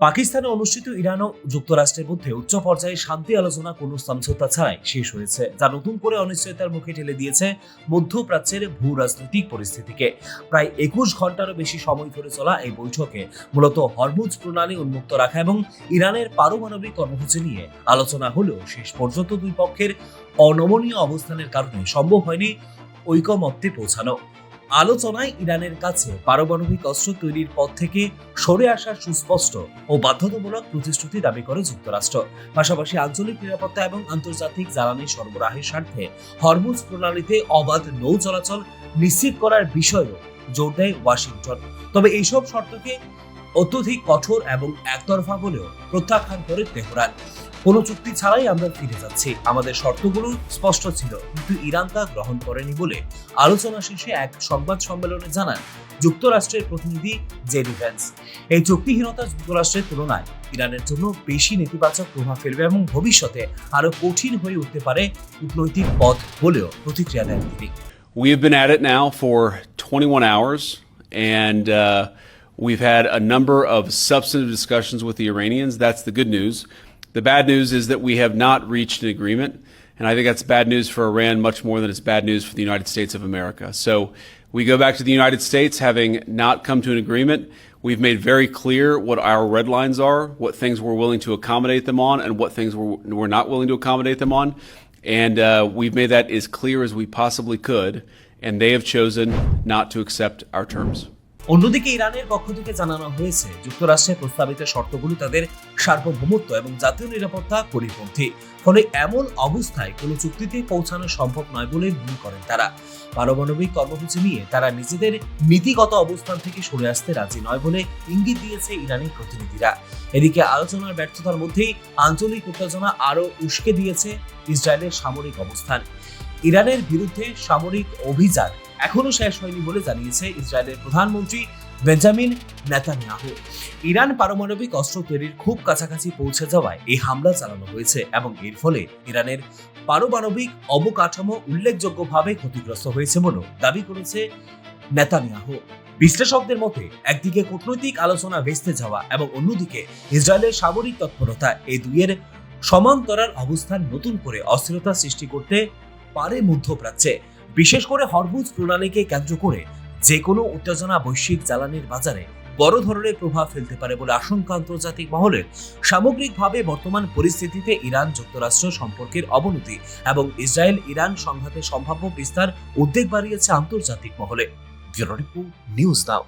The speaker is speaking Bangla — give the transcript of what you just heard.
পাকিস্তানে অনুষ্ঠিত ইরান ও যুক্তরাষ্ট্রের মধ্যে উচ্চ পর্যায়ে শান্তি আলোচনা কোনো সমঝোতা ছাড়াই শেষ হয়েছে, যা নতুন করে অনিশ্চয়তার মুখে ঠেলে দিয়েছে মধ্যপ্রাচ্যের ভূ রাজনৈতিক পরিস্থিতিকে। প্রায় 21 ঘন্টারও বেশি সময় ধরে চলা এই বৈঠকে মূলত হরমুজ প্রণালী উন্মুক্ত রাখা এবং ইরানের পারমাণবিক কর্মসূচি নিয়ে আলোচনা হলেও শেষ পর্যন্ত দুই পক্ষের অনমনীয় অবস্থানের কারণে সম্ভব হয়নি ঐকমত্যে পৌঁছানো। আলোচনায় ইরানের কাছে পারমাণবিক অস্ত্র তৈরির পথ থেকে সরে আসার সুস্পষ্ট ও বাধ্যতামূলক প্রতিশ্রুতি দাবি করে যুক্তরাষ্ট্র। পাশাপাশি আঞ্চলিক নিরাপত্তা এবং আন্তর্জাতিক জ্বালানি সরবরাহের স্বার্থে হরমুজ প্রণালীতে অবাধ নৌ চলাচল নিশ্চিত করার বিষয়েও জোর দেয় ওয়াশিংটন। তবে এইসব শর্তকে অত্যধিক কঠোর এবং একতরফা বলেও প্রত্যাখ্যান করে তেহরান। কোনো চুক্তি ছাড়াই আমরা ফিরে যাচ্ছি, আমাদের শর্তগুলো স্পষ্ট ছিল, কিন্তু ইরান তা গ্রহণ করেনি বলে আলোচনা শেষে এক সংবাদ সম্মেলনে জানান যুক্তরাষ্ট্রের প্রতিনিধি জেডি ভ্যান্স। এই চুক্তিহীনতা যুক্তরাষ্ট্রের তুলনায় ইরানের জন্য বেশি নেতিবাচক প্রভাব ফেলবে এবং ভবিষ্যতে আরো কঠিন হয়ে উঠতে পারে কূটনৈতিক পথ বলেও প্রতিক্রিয়া দেন তিনি। We have been at it now for 21 hours, and we've had a number of substantive discussions with the Iranians. That's the good news. The bad news is that we have not reached an agreement, and I think that's bad news for Iran much more than it's bad news for the United States of America. So we go back to the United States having not come to an agreement. We've made very clear what our red lines are, what things we're willing to accommodate them on, and what things we're not willing to accommodate them on. And we've made that as clear as we possibly could, and they have chosen not to accept our terms. অন্যদিকে ইরানের পক্ষ থেকে জানানো হয়েছে যুক্তরাষ্ট্রের প্রস্তাবিত শর্তগুলো তাদের সার্বভৌমত্ব এবং জাতীয় নিরাপত্তা পরিপন্থী। ফলে এমন অবস্থায় কোনো চুক্তিতে পৌঁছানো সম্ভব নয় বলে মনে করেন তারা। পারমাণবিক কর্মসূচি নিয়ে তারা নিজেদের নীতিগত অবস্থান থেকে সরে আসতে রাজি নয় বলে ইঙ্গিত দিয়েছে ইরানি প্রতিনিধিরা। এদিকে আলোচনার ব্যর্থতার মধ্যেই আঞ্চলিক উত্তেজনা আরও উস্কে দিয়েছে ইসরায়েলের সামরিক অবস্থান। ইরানের বিরুদ্ধে সামরিক অভিযান এখনো শেষ হয়নি বলে জানিয়েছে ইসরায়েলের প্রধানমন্ত্রী বেঞ্জামিন নেতানিয়াহু। ইরান পারমাণবিক অস্ত্র তৈরির খুব কাছাকাছি পৌঁছে যাওয়ায় এই হামলা চালানো হয়েছে এবং এর ফলে ইরানের পারমাণবিক অবকাঠামো উল্লেখযোগ্যভাবে ক্ষতিগ্রস্ত হয়েছে বলে দাবি করেছে নেতানিয়াহু। বিশ্লেষকদের মতে একদিকে কূটনৈতিক আলোচনা ভেস্তে যাওয়া এবং অন্যদিকে ইসরায়েলের সামরিক তৎপরতা, এই দুইয়ের সমান্তরাল অবস্থান নতুন করে অস্থিরতা সৃষ্টি করতে পারে মধ্যপ্রাচ্যে। বিশেষ করে হরমুজ প্রণালীকে কেন্দ্র করে যে কোনো উত্তেজনা বৈশ্বিক জ্বালানির বাজারে বড় ধরনের প্রভাব ফেলতে পারে বলে আশঙ্কা আন্তর্জাতিক মহলের। সামগ্রিকভাবে বর্তমান পরিস্থিতিতে ইরান যুক্তরাষ্ট্র সম্পর্কের অবনতি এবং ইসরায়েল ইরান সংঘাতের সম্ভাব্য বিস্তার উদ্বেগ বাড়িয়েছে আন্তর্জাতিক মহলে। Bureau report, news now.